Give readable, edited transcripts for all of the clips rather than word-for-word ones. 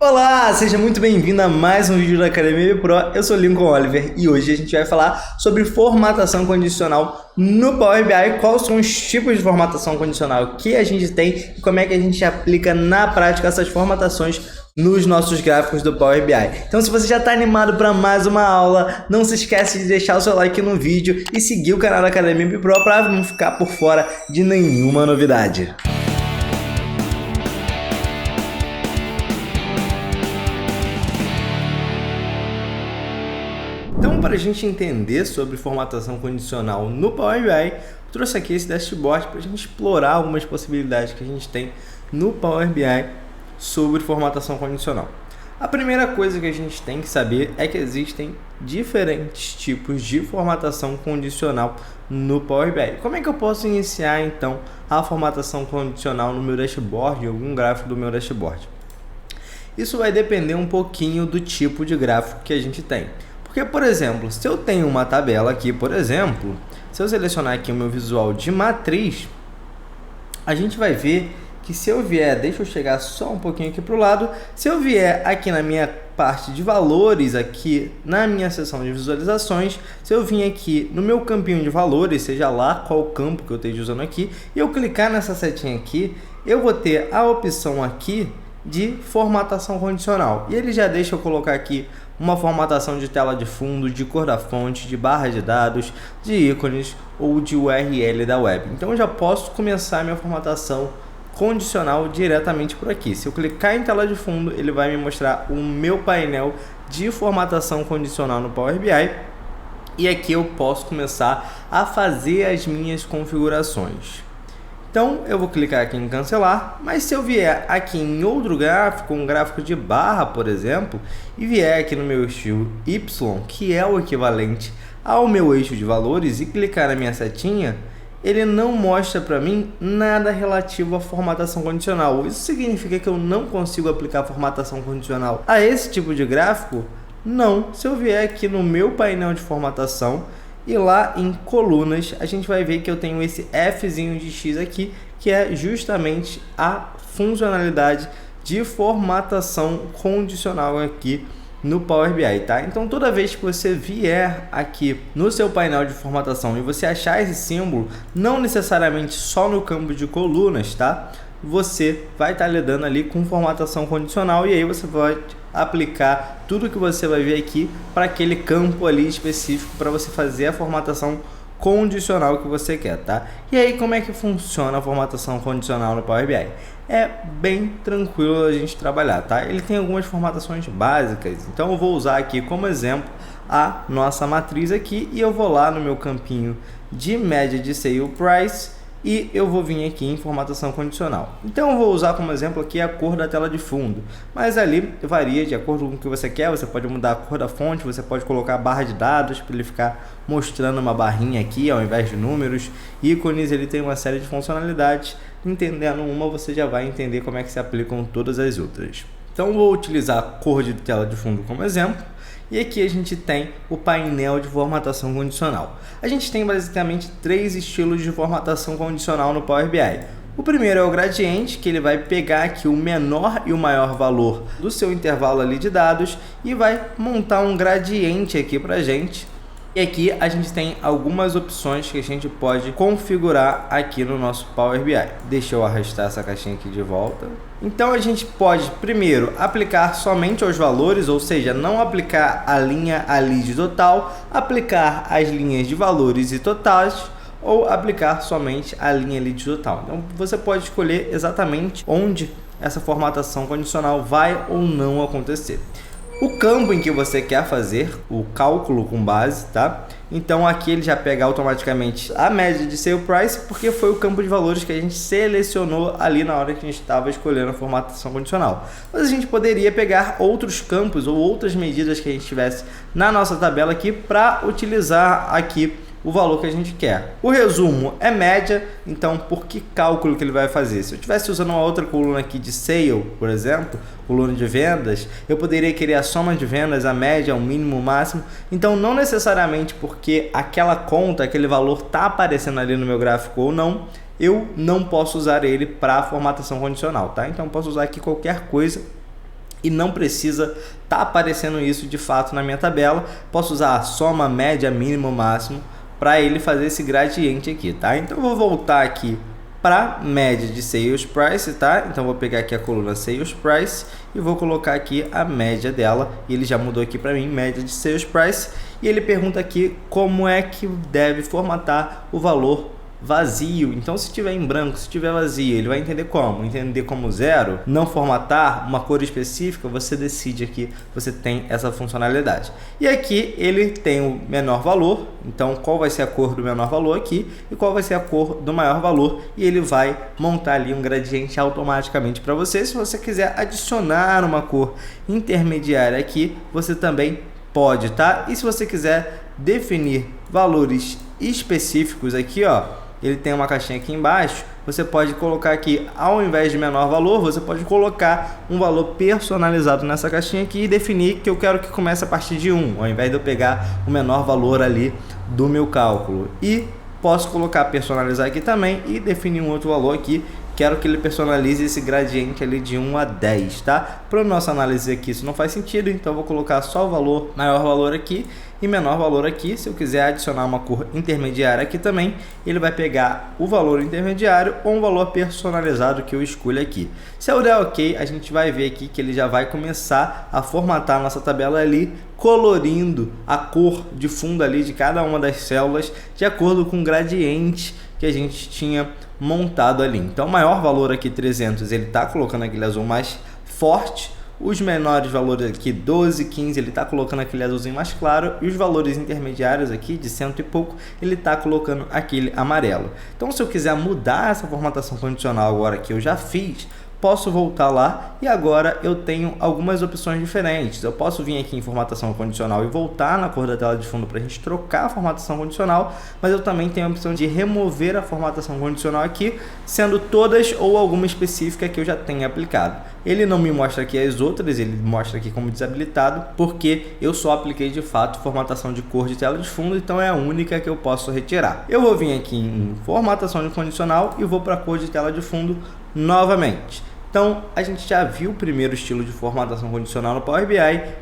Olá, seja muito bem-vindo a mais um vídeo da Academia Pro. Eu sou Lincoln Oliver e hoje a gente vai falar sobre formatação condicional no Power BI, quais são os tipos de formatação condicional que a gente tem e como é que a gente aplica na prática essas formatações nos nossos gráficos do Power BI. Então, se você já está animado para mais uma aula, não se esquece de deixar o seu like no vídeo e seguir o canal da Academia Pro para não ficar por fora de nenhuma novidade. Então, para a gente entender sobre formatação condicional no Power BI, eu trouxe aqui esse dashboard para a gente explorar algumas possibilidades que a gente tem no Power BI sobre formatação condicional. A primeira coisa que a gente tem que saber é que existem diferentes tipos de formatação condicional no Power BI. Como é que eu posso iniciar, então, a formatação condicional no meu dashboard, em algum gráfico do meu dashboard? Isso vai depender um pouquinho do tipo de gráfico que a gente tem. Porque, por exemplo, se eu tenho uma tabela aqui, por exemplo, se eu selecionar aqui o meu visual de matriz, a gente vai ver que se eu vier, deixa eu chegar só um pouquinho aqui para o lado, se eu vier aqui na minha parte de valores, aqui na minha seção de visualizações, se eu vim aqui no meu campinho de valores, seja lá qual campo que eu esteja usando aqui, e eu clicar nessa setinha aqui, eu vou ter a opção aqui de formatação condicional. E ele já deixa eu colocar aqui uma formatação de tela de fundo, de cor da fonte, de barra de dados, de ícones ou de URL da web. Então eu já posso começar a minha formatação condicional diretamente por aqui. Se eu clicar em tela de fundo, ele vai me mostrar o meu painel de formatação condicional no Power BI. E aqui eu posso começar a fazer as minhas configurações. Então eu vou clicar aqui em cancelar, mas se eu vier aqui em outro gráfico, um gráfico de barra, por exemplo, e vier aqui no meu eixo Y, que é o equivalente ao meu eixo de valores, e clicar na minha setinha, ele não mostra para mim nada relativo à formatação condicional. Isso significa que eu não consigo aplicar formatação condicional a esse tipo de gráfico? Não. Se eu vier aqui no meu painel de formatação, e lá em colunas, a gente vai ver que eu tenho esse Fzinho de X aqui, que é justamente a funcionalidade de formatação condicional aqui no Power BI, tá? Então, toda vez que você vier aqui no seu painel de formatação e você achar esse símbolo, não necessariamente só no campo de colunas, tá? Você vai estar lidando ali com formatação condicional e aí você vai aplicar tudo que você vai ver aqui para aquele campo ali específico para você fazer a formatação condicional que você quer, tá? E aí, como é que funciona a formatação condicional no Power BI? É bem tranquilo a gente trabalhar, tá? Ele tem algumas formatações básicas, então eu vou usar aqui como exemplo a nossa matriz aqui e eu vou lá no meu campinho de média de sale price e eu vou vir aqui em formatação condicional. Então eu vou usar como exemplo aqui a cor da tela de fundo, mas ali varia de acordo com o que você quer. Você pode mudar a cor da fonte, você pode colocar a barra de dados para ele ficar mostrando uma barrinha aqui ao invés de números. Ícones, ele tem uma série de funcionalidades. Entendendo uma, você já vai entender como é que se aplicam todas as outras. Então eu vou utilizar a cor de tela de fundo como exemplo. E aqui a gente tem o painel de formatação condicional. A gente tem basicamente três estilos de formatação condicional no Power BI. O primeiro é o gradiente, que ele vai pegar aqui o menor e o maior valor do seu intervalo ali de dados e vai montar um gradiente aqui pra gente. E aqui a gente tem algumas opções que a gente pode configurar aqui no nosso Power BI. Deixa eu arrastar essa caixinha aqui de volta. Então a gente pode primeiro aplicar somente aos valores, ou seja, não aplicar a linha ali de total, aplicar as linhas de valores e totais, ou aplicar somente a linha ali de total. Então você pode escolher exatamente onde essa formatação condicional vai ou não acontecer. O campo em que você quer fazer o cálculo com base, tá? Então aqui ele já pega automaticamente a média de sale price, porque foi o campo de valores que a gente selecionou ali na hora que a gente estava escolhendo a formatação condicional. Mas a gente poderia pegar outros campos ou outras medidas que a gente tivesse na nossa tabela aqui para utilizar aqui o valor que a gente quer. O resumo é média, então por que cálculo que ele vai fazer? Se eu estivesse usando uma outra coluna aqui de sale, por exemplo, coluna de vendas, eu poderia querer a soma de vendas, a média, o mínimo, o máximo. Então não necessariamente porque aquela conta, aquele valor está aparecendo ali no meu gráfico ou não, eu não posso usar ele para formatação condicional, tá? Então eu posso usar aqui qualquer coisa e não precisa tá aparecendo isso de fato na minha tabela. Posso usar a soma, média, mínimo, máximo para ele fazer esse gradiente aqui, tá? Então eu vou voltar aqui para média de Sales Price, tá? Então vou pegar aqui a coluna Sales Price e vou colocar aqui a média dela. E ele já mudou aqui para mim, média de Sales Price. E ele pergunta aqui como é que deve formatar o valor vazio. Então se tiver em branco, se tiver vazio, ele vai entender como? Entender como zero, não formatar uma cor específica, você decide aqui, você tem essa funcionalidade. E aqui ele tem o menor valor, então qual vai ser a cor do menor valor aqui e qual vai ser a cor do maior valor, e ele vai montar ali um gradiente automaticamente para você. Se você quiser adicionar uma cor intermediária aqui, você também pode, tá? E se você quiser definir valores específicos aqui, ó, ele tem uma caixinha aqui embaixo, você pode colocar aqui, ao invés de menor valor, você pode colocar um valor personalizado nessa caixinha aqui e definir que eu quero que comece a partir de 1, ao invés de eu pegar o menor valor ali do meu cálculo. E posso colocar personalizar aqui também e definir um outro valor aqui. Quero que ele personalize esse gradiente ali de 1 a 10, tá? Para nossa análise aqui isso não faz sentido, então eu vou colocar só o valor, maior valor aqui e menor valor aqui. Se eu quiser adicionar uma cor intermediária aqui também, ele vai pegar o valor intermediário ou um valor personalizado que eu escolho aqui. Se eu der OK, a gente vai ver aqui que ele já vai começar a formatar a nossa tabela ali, colorindo a cor de fundo ali de cada uma das células de acordo com o gradiente que a gente tinha montado ali. Então o maior valor aqui 300, ele está colocando aquele azul mais forte. Os menores valores aqui 12, 15, ele está colocando aquele azulzinho mais claro, e os valores intermediários aqui de 100 e pouco, ele está colocando aquele amarelo. Então se eu quiser mudar essa formatação condicional agora que eu já fiz, posso voltar lá e agora eu tenho algumas opções diferentes. Eu posso vir aqui em formatação condicional e voltar na cor da tela de fundo para a gente trocar a formatação condicional, mas eu também tenho a opção de remover a formatação condicional aqui, sendo todas ou alguma específica que eu já tenha aplicado. Ele não me mostra aqui as outras, ele mostra aqui como desabilitado, porque eu só apliquei de fato formatação de cor de tela de fundo, então é a única que eu posso retirar. Eu vou vir aqui em formatação de condicional e vou para a cor de tela de fundo novamente. Então, a gente já viu o primeiro estilo de formatação condicional no Power BI,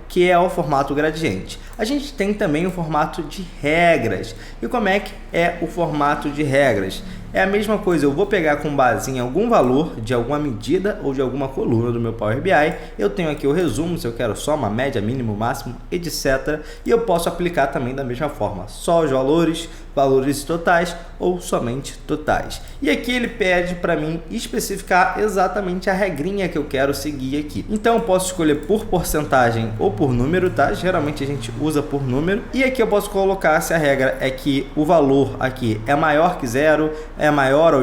que é o formato gradiente. A gente tem também o formato de regras. E como é que é o formato de regras? É a mesma coisa, eu vou pegar com base em algum valor de alguma medida ou de alguma coluna do meu Power BI. Eu tenho aqui o resumo, se eu quero soma, média, mínimo, máximo, etc. E eu posso aplicar também da mesma forma, só os valores, valores totais ou somente totais. E aqui ele pede para mim especificar exatamente a regrinha que eu quero seguir aqui. Então eu posso escolher por porcentagem ou por número, tá? Geralmente a gente usa por número. E aqui eu posso colocar se a regra é que o valor aqui é maior que zero, é maior ou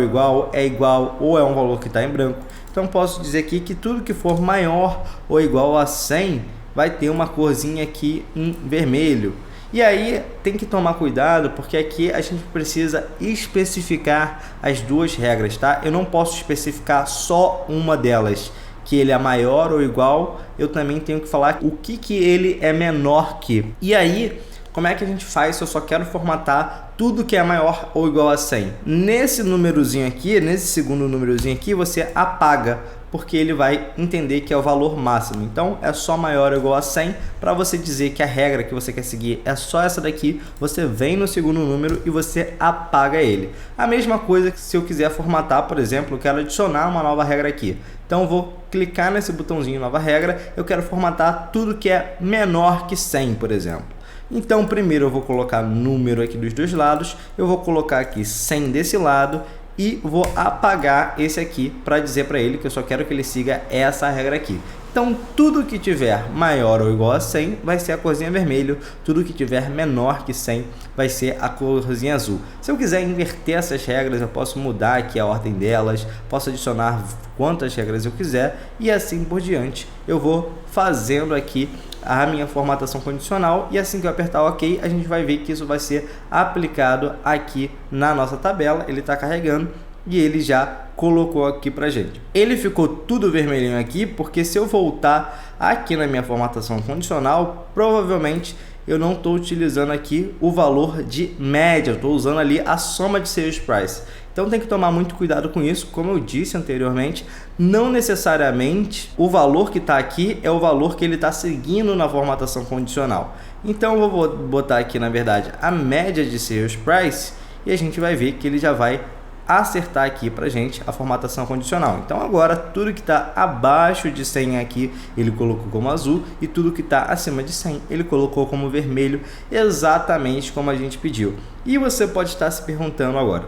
é igual ou é um valor que está em branco. Então posso dizer aqui que tudo que for maior ou igual a 100 vai ter uma corzinha aqui em vermelho. E aí tem que tomar cuidado, porque aqui a gente precisa especificar as duas regras, tá? Eu não posso especificar só uma delas, que ele é maior ou igual. Eu também tenho que falar o que ele é menor que. E aí, como é que a gente faz se eu só quero formatar tudo que é maior ou igual a 100? Nesse númerozinho aqui, nesse segundo númerozinho aqui, você apaga, porque ele vai entender que é o valor máximo. Então é só maior ou igual a 100. Para você dizer que a regra que você quer seguir é só essa daqui, você vem no segundo número e você apaga ele. A mesma coisa que se eu quiser formatar, por exemplo, eu quero adicionar uma nova regra aqui. Então eu vou clicar nesse botãozinho nova regra, eu quero formatar tudo que é menor que 100, por exemplo. Então primeiro eu vou colocar número aqui dos dois lados, eu vou colocar aqui 100 desse lado e vou apagar esse aqui para dizer para ele que eu só quero que ele siga essa regra aqui. Então tudo que tiver maior ou igual a 100 vai ser a corzinha vermelho, tudo que tiver menor que 100 vai ser a corzinha azul. Se eu quiser inverter essas regras, eu posso mudar aqui a ordem delas, posso adicionar quantas regras eu quiser e assim por diante. Eu vou fazendo aqui a minha formatação condicional e assim que eu apertar OK, a gente vai ver que isso vai ser aplicado aqui na nossa tabela. Ele está carregando e ele já colocou aqui pra gente. Ele ficou tudo vermelhinho aqui porque se eu voltar aqui na minha formatação condicional, provavelmente eu não estou utilizando aqui o valor de média, eu estou usando ali a soma de Sales Price. Então tem que tomar muito cuidado com isso. Como eu disse anteriormente, não necessariamente o valor que está aqui é o valor que ele está seguindo na formatação condicional. Então eu vou botar aqui, na verdade, a média de Sales Price e a gente vai ver que ele já vai acertar aqui pra gente a formatação condicional. Então agora tudo que está abaixo de 100 aqui ele colocou como azul e tudo que está acima de 100 ele colocou como vermelho, exatamente como a gente pediu. E você pode estar se perguntando agora,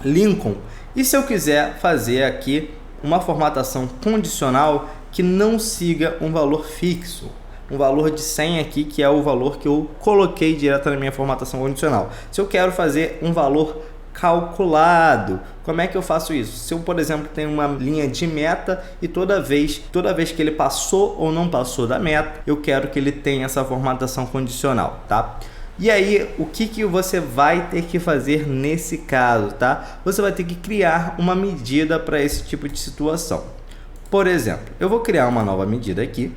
Lincoln, e se eu quiser fazer aqui uma formatação condicional que não siga um valor fixo? Um valor de 100 aqui, que é o valor que eu coloquei direto na minha formatação condicional. Se eu quero fazer um valor calculado, como é que eu faço isso? Se eu, por exemplo, tenho uma linha de meta e toda vez que ele passou ou não passou da meta, eu quero que ele tenha essa formatação condicional, tá? E aí, o que você vai ter que fazer nesse caso, tá? Você vai ter que criar uma medida para esse tipo de situação. Por exemplo, eu vou criar uma nova medida aqui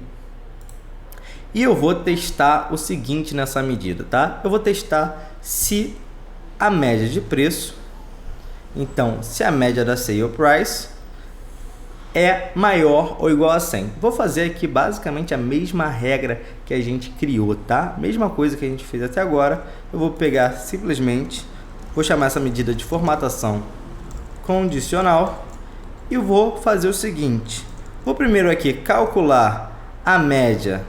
e eu vou testar o seguinte nessa medida, tá? Eu vou testar se a média de preço, então se a média da Sale Price é maior ou igual a 100. Vou fazer aqui basicamente a mesma regra que a gente criou, tá? Mesma coisa que a gente fez até agora. Eu vou pegar simplesmente, vou chamar essa medida de formatação condicional e vou fazer o seguinte. Vou primeiro aqui calcular a média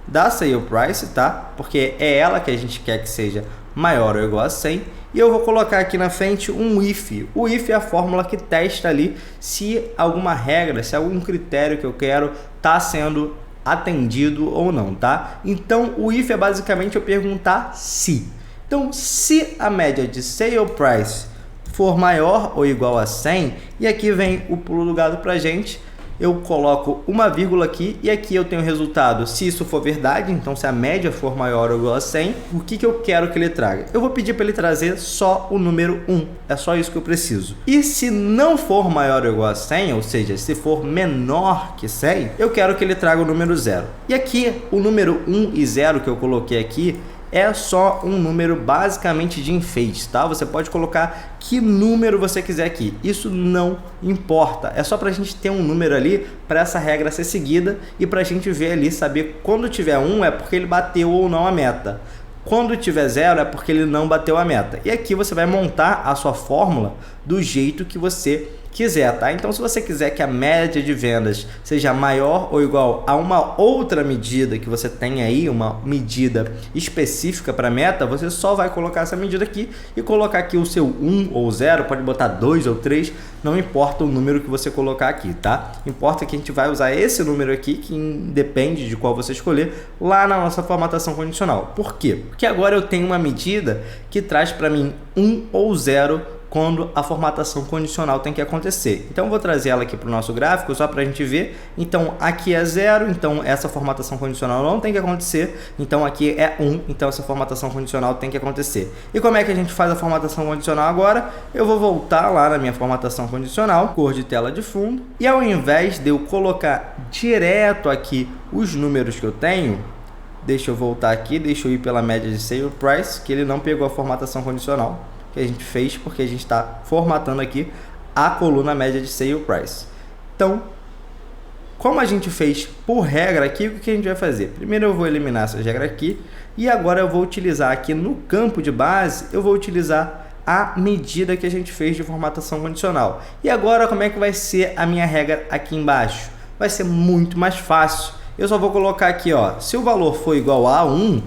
da Sale Price, tá? Porque é ela que a gente quer que seja maior ou igual a 100. E eu vou colocar aqui na frente um if. O if é a fórmula que testa ali se alguma regra, se algum critério que eu quero está sendo atendido ou não, tá? Então o if é basicamente eu perguntar se. Então se a média de Sale Price for maior ou igual a 100, e aqui vem o pulo do gato pra gente, eu coloco uma vírgula aqui e aqui eu tenho o resultado se isso for verdade. Então se a média for maior ou igual a 100, o que eu quero que ele traga? Eu vou pedir para ele trazer só o número 1, é só isso que eu preciso. E se não for maior ou igual a 100, ou seja, se for menor que 100, eu quero que ele traga o número 0. E aqui o número 1 e 0 que eu coloquei aqui é só um número basicamente de enfeite, tá? Você pode colocar que número você quiser aqui, isso não importa, é só para a gente ter um número ali para essa regra ser seguida e para a gente ver ali, saber quando tiver 1 é porque ele bateu ou não a meta, quando tiver 0 é porque ele não bateu a meta. E aqui você vai montar a sua fórmula do jeito que você quiser, tá? Então se você quiser que a média de vendas seja maior ou igual a uma outra medida que você tem aí, uma medida específica para meta, você só vai colocar essa medida aqui e colocar aqui o seu 1 ou 0, pode botar 2 ou 3, não importa o número que você colocar aqui, tá? Importa que a gente vai usar esse número aqui, que independe de qual você escolher, lá na nossa formatação condicional. Por quê? Porque agora eu tenho uma medida que traz para mim 1 ou 0 quando a formatação condicional tem que acontecer. Então eu vou trazer ela aqui para o nosso gráfico só para a gente ver. Então aqui é 0, então essa formatação condicional não tem que acontecer. Então aqui é 1, então essa formatação condicional tem que acontecer. E como é que a gente faz a formatação condicional agora? Eu vou voltar lá na minha formatação condicional, cor de tela de fundo, e ao invés de eu colocar direto aqui os números que eu tenho, deixa eu voltar aqui, deixa eu ir pela média de Sale Price, que ele não pegou a formatação condicional que a gente fez, porque a gente está formatando aqui a coluna média de Sale Price. Então, como a gente fez por regra aqui, o que a gente vai fazer? Primeiro eu vou eliminar essa regra aqui e agora eu vou utilizar aqui no campo de base, eu vou utilizar a medida que a gente fez de formatação condicional. E agora como é que vai ser a minha regra aqui embaixo? Vai ser muito mais fácil. Eu só vou colocar aqui, ó, se o valor for igual a 1,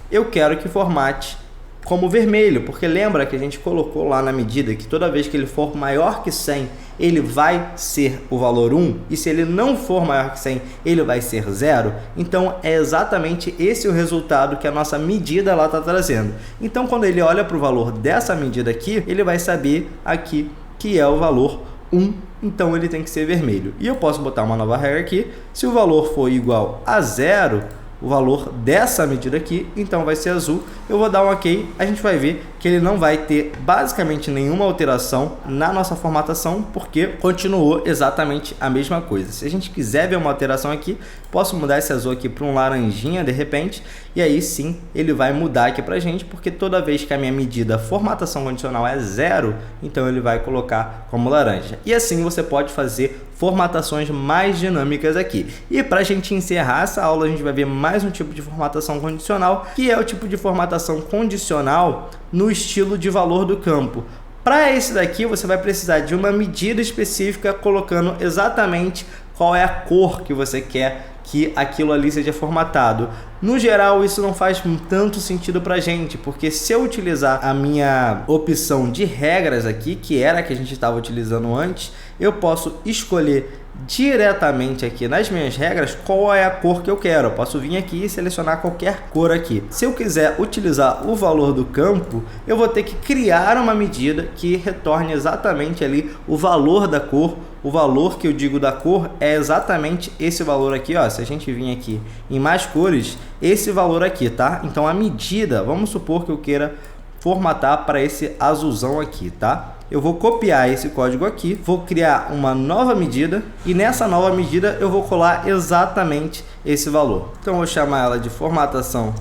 eu quero que formate como vermelho, porque lembra que a gente colocou lá na medida que toda vez que ele for maior que 100, ele vai ser o valor 1, e se ele não for maior que 100, ele vai ser 0. Então é exatamente esse o resultado que a nossa medida lá está trazendo. Então quando ele olha para o valor dessa medida aqui, ele vai saber aqui que é o valor 1, então ele tem que ser vermelho. E eu posso botar uma nova regra aqui, se o valor for igual a 0, o valor dessa medida aqui, então vai ser azul. eu vou dar um ok, a gente vai ver que ele não vai ter basicamente nenhuma alteração na nossa formatação, porque continuou exatamente a mesma coisa. Se a gente quiser ver uma alteração aqui, posso mudar esse azul aqui para um laranjinha de repente, e aí sim ele vai mudar aqui pra gente, porque toda vez que a minha medida formatação condicional é 0, então ele vai colocar como laranja. E assim você pode fazer formatações mais dinâmicas aqui. E para a gente encerrar essa aula, a gente vai ver mais um tipo de formatação condicional, que é o tipo de formatação condicional no estilo de valor do campo. Para esse daqui, você vai precisar de uma medida específica, colocando exatamente qual é a cor que você quer que aquilo ali seja formatado. No geral, isso não faz tanto sentido pra gente, porque se eu utilizar a minha opção de regras aqui, que era a que a gente estava utilizando antes, eu posso escolher diretamente aqui nas minhas regras qual é a cor que eu quero. Eu posso vir aqui e selecionar qualquer cor aqui. Se eu quiser utilizar o valor do campo, eu vou ter que criar uma medida que retorne exatamente ali o valor da cor. O valor que eu digo da cor é exatamente esse valor aqui, ó. Se a gente vir aqui em mais cores, esse valor aqui, tá? Então a medida, vamos supor que eu queira formatar para esse azulzão aqui, tá? Eu vou copiar esse código aqui, vou criar uma nova medida e nessa nova medida eu vou colar exatamente esse valor. Então eu vou chamar ela de formatação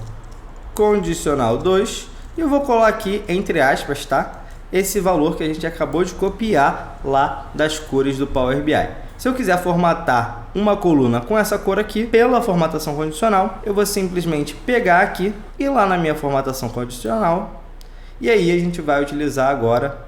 condicional 2 e eu vou colar aqui entre aspas, tá? Esse valor que a gente acabou de copiar lá das cores do Power BI. Se eu quiser formatar uma coluna com essa cor aqui, pela formatação condicional, eu vou simplesmente pegar aqui e ir lá na minha formatação condicional, e aí a gente vai utilizar agora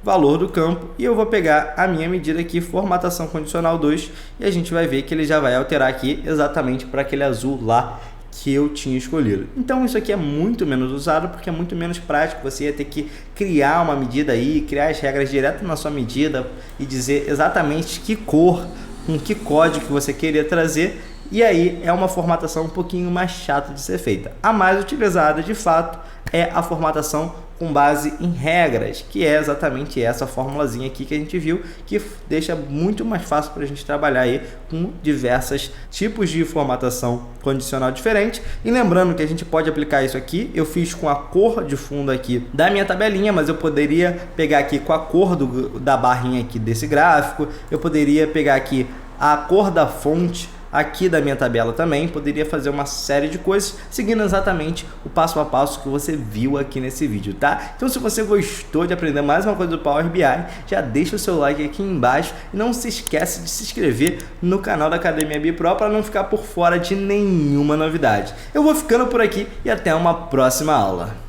valor do campo, e eu vou pegar a minha medida aqui, formatação condicional 2, e a gente vai ver que ele já vai alterar aqui exatamente para aquele azul lá que eu tinha escolhido. Então isso aqui é muito menos usado, porque é muito menos prático. Você ia ter que criar uma medida aí, criar as regras direto na sua medida e dizer exatamente que cor, com que código que você queria trazer, e aí é uma formatação um pouquinho mais chata de ser feita. A mais utilizada de fato é a formatação com base em regras, que é exatamente essa formulazinha aqui que a gente viu, que deixa muito mais fácil para a gente trabalhar aí com diversos tipos de formatação condicional diferente. E lembrando que a gente pode aplicar isso aqui, eu fiz com a cor de fundo aqui da minha tabelinha, mas eu poderia pegar aqui com a cor da barrinha aqui desse gráfico, eu poderia pegar aqui a cor da fonte aqui da minha tabela também, poderia fazer uma série de coisas seguindo exatamente o passo a passo que você viu aqui nesse vídeo, tá? Então se você gostou de aprender mais uma coisa do Power BI, já deixa o seu like aqui embaixo e não se esquece de se inscrever no canal da Academia BIPRO para não ficar por fora de nenhuma novidade. Eu vou ficando por aqui e até uma próxima aula.